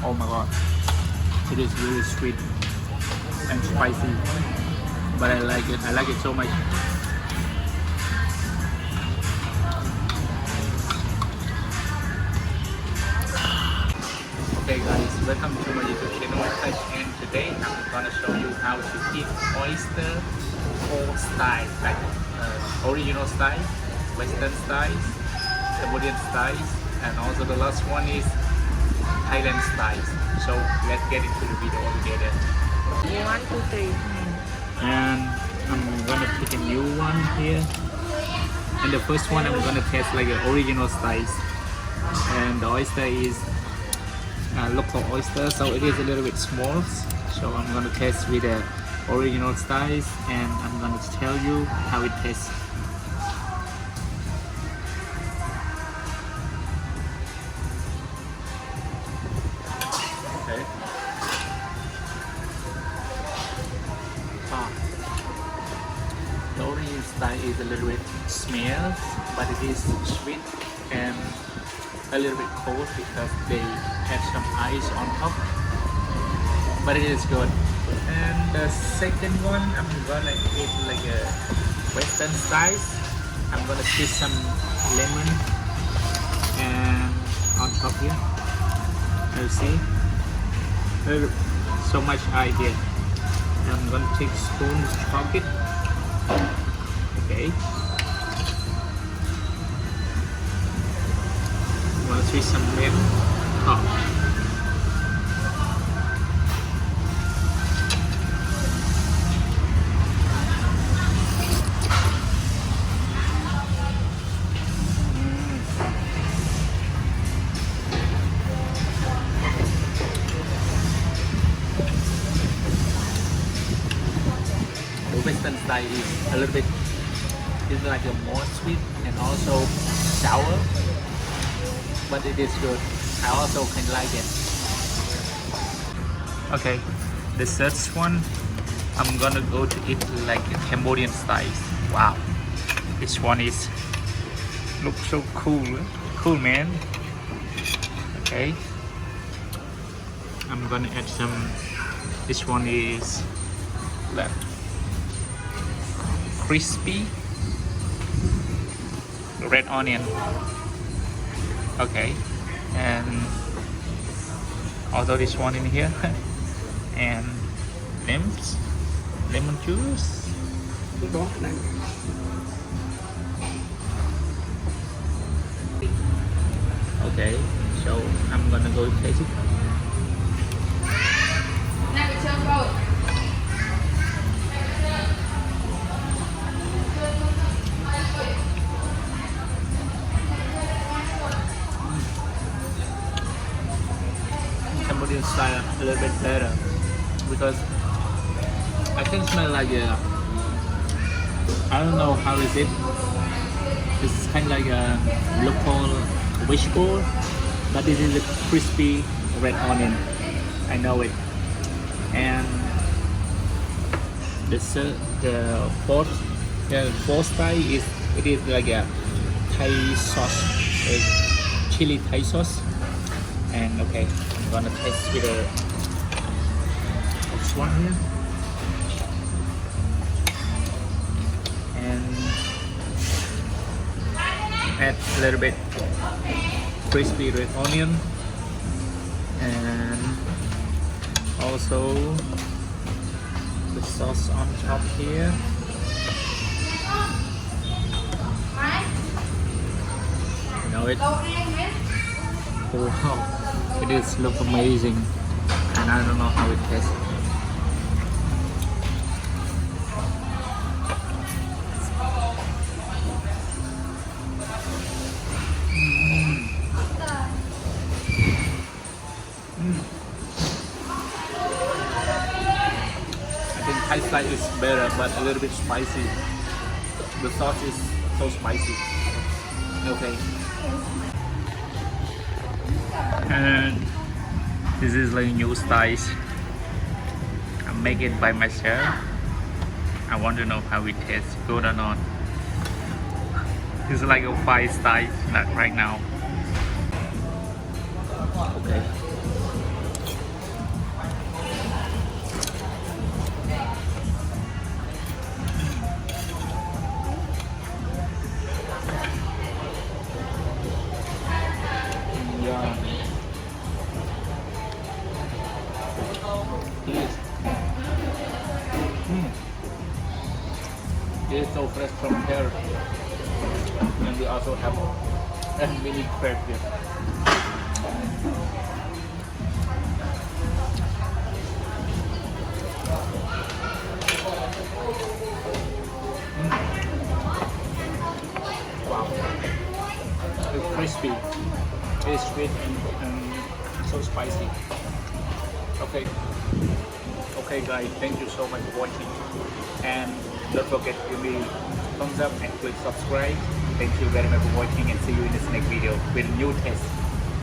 Oh my god, it is really sweet and spicy, but I like it. I like it so much. Okay guys, welcome to my YouTube channel THACH, and today I'm gonna show you how to eat oyster four styles, like original style, Western styles, Cambodian styles, and also the last one is Thailand styles. So let's get into the video together. 1, 2, 3. And I'm gonna pick a new one here. And the first one I'm gonna test like an original styles. And the oyster is local oyster, so it is a little bit small. So I'm gonna test with the original styles, and I'm gonna tell you how it tastes. Okay. The original style is a little bit smells, but it is sweet and a little bit cold because they have some ice on top, but it is good. And the second one I'm gonna eat like a Western style. I'm gonna squeeze some lemon and on top here. You see, there's so much idea. I'm gonna take a spoon to chop it. Okay. I'm gonna squeeze some lemon. Oh. The Western style is a little bit, it's like a more sweet and also sour, but it is good. I also can like it. Okay, the third one I'm gonna go to eat like a Cambodian style. Wow, this one is looks so cool man. Okay, I'm gonna add some. This one is like crispy red onion. Okay, and also this one in here and lemon juice. Okay, so I'm gonna go taste it. Cambodian style a little bit better because I can smell like I don't know how is it. It's kind of like a local vegetable, but this is a crispy red onion. I know it. And the fourth style is like a Thai sauce, chili Thai sauce. And okay, I'm gonna taste with this one here. And add a little bit crispy red onion, and also the sauce on top here. You know it. Wow, it is look amazing, and I don't know how it tastes. I think Thai style is better, but a little bit spicy. The sauce is so spicy. Okay. And this is like new styles. I make it by myself. I want to know how it tastes, good or not. It's like a 5 style right now. Okay. This is so fresh from here. And we also have a mini crab here. Wow. It's crispy. It's sweet and so spicy. Okay. Okay guys, thank you so much for watching. And don't forget to give me thumbs up and click subscribe. Thank you very much for watching and see you in this next video with new test.